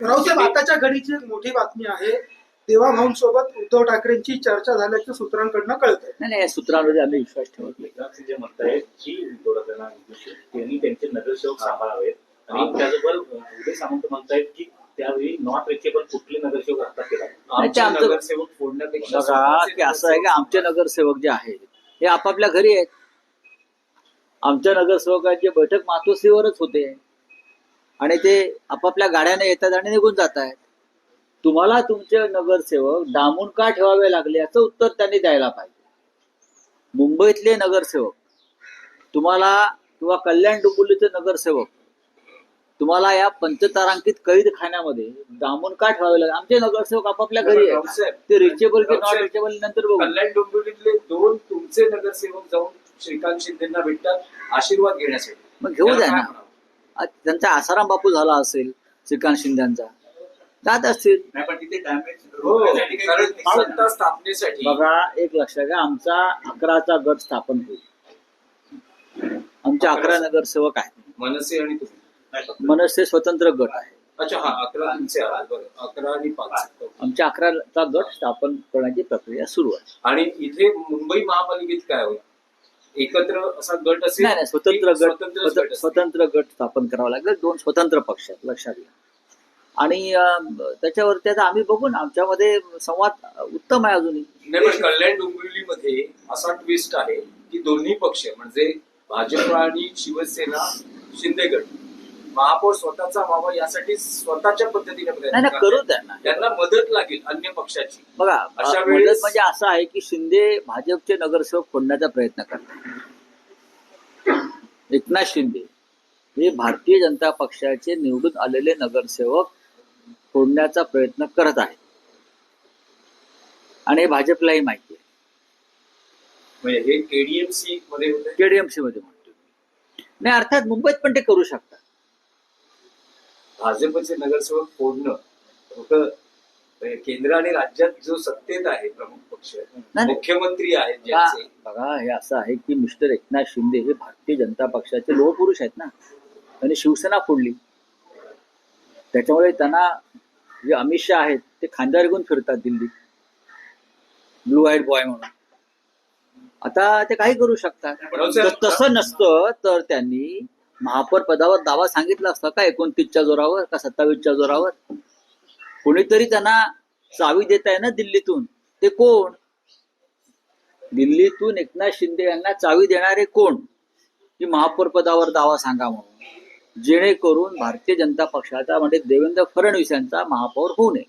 रावसाहेब, आताच्या घडीची एक मोठी बातमी आहे, देवा भाऊंसोबत उद्धव ठाकरेंची चर्चा झाल्याचं सूत्रांकडनं कळतंय. नाही, या सूत्रांमध्ये आम्ही विश्वास ठेवत नाही. एकनाथ जे म्हणतायत की त्यांनी त्यांचे नगरसेवक सांभाळावेत आणि त्याचबरोबर उदय सामंत म्हणतायत की त्यावेळी नॉट रिचेबल कुठले नगरसेवक आता ते आमचं नगरसेवक फोडण्यापेक्षा बघा की असं आहे की आमचे नगरसेवक जे आहेत हे आपापल्या घरी आहेत. आमच्या नगरसेवकांची बैठक मातोश्रीवरच होते आणि ते आपापल्या गाड्याने येतात आणि निघून जात आहेत. तुम्हाला तुमचे नगरसेवक डांबून का ठेवावे लागले याचं उत्तर त्यांनी द्यायला पाहिजे. मुंबईतले नगरसेवक तुम्हाला किंवा कल्याण डोंबिवलीचे नगरसेवक तुम्हाला या पंचतारांकित कैद खान्यामध्ये डांबून का ठेवावे लागले? आमचे नगरसेवक आपापल्या घरी आहेत. ते रिचेबल की नॉट रिचेबल नंतर बघू. कल्याण डोंबिवलीतले 2 तुमचे नगरसेवक जाऊन श्रीकांत शिंदेना भेटतात आशीर्वाद घेण्यासाठी. मग घेऊ द्या ना. त्यांचा आसाराम बापू झाला असेल श्रीकांत शिंदेचा, जात असतील. नाही, पण तिथे डॅमेज कारण सत्ता स्थापनेसाठी बघा, एक लक्षात घ्या, आमचा 11चा गट स्थापन होईल. आमचे 11 नगरसेवक आहेत. मनसे आणि तुम्ही. मनसे स्वतंत्र गट आहे. अच्छा, हा 11 तुमचे आहात. बरं, 11 आणि 5. आमच्या 11चा गट स्थापन करण्याची प्रक्रिया सुरू आहे. आणि इथे मुंबई महापालिकेत काय होईल? एकत्र असा गट असेल? नाही, स्वतंत्र स्वतंत्रच गट स्वतंत्र गट स्थापन करावा लागेल. 2 स्वतंत्र पक्ष आहेत, लक्षात घ्या. आणि त्याच्यावरती आता आम्ही बघू ना, आमच्यामध्ये संवाद उत्तम आहे अजूनही. नाही, पण कल्याण डोंबिवलीमध्ये असा ट्विस्ट आहे की दोन्ही पक्ष म्हणजे भाजप आणि शिवसेना शिंदे गट महापौर स्वतःचा व्हावा यासाठी स्वतःच्या पद्धतीने प्रयत्न नाही, करू द्या ना. त्यांना मदत लागेल अन्य पक्षाची. बघा, अशा मदत वेळेस म्हणजे असं आहे की शिंदे भाजपचे नगरसेवक फोडण्याचा प्रयत्न करतात. एकनाथ शिंदे हे भारतीय जनता पक्षाचे निवडून आलेले नगरसेवक फोडण्याचा प्रयत्न करत आहेत आणि हे भाजपलाही माहिती आहे. म्हणजे हे केडीएमसी मध्ये होते. केडीएमसी मध्ये म्हणतो नाही, अर्थात मुंबईत पण ते करू शकतात. भाजपचे नगरसेवक फोडणं होतं. केंद्र आणि राज्यात जो सत्तेत आहे प्रमुख पक्ष मुख्यमंत्री आहेत ज्यांचे. बघा, हे असं आहे की मिस्टर एकनाथ शिंदे हे भारतीय जनता पक्षाचे लोहपुरुष आहेत ना. त्यांनी शिवसेना फोडली, त्याच्यामुळे त्यांना जे अमित शहा आहेत ते खांद्यावर घेऊन फिरतात दिल्लीत, ब्लू आईड बॉय म्हणून. आता ते काही करू शकतात. तसं नसतं तर त्यांनी महापौर पदावर दावा सांगितला असता का 29च्या जोरावर का 27च्या जोरावर? कोणीतरी त्यांना चावी देत आहे ना दिल्लीतून. ते कोण? दिल्लीतून एकनाथ शिंदे यांना चावी देणारे कोण? की महापौर पदावर दावा सांगा म्हणून, जेणेकरून भारतीय जनता पक्षाचा म्हणजे देवेंद्र फडणवीस यांचा महापौर होऊ नये.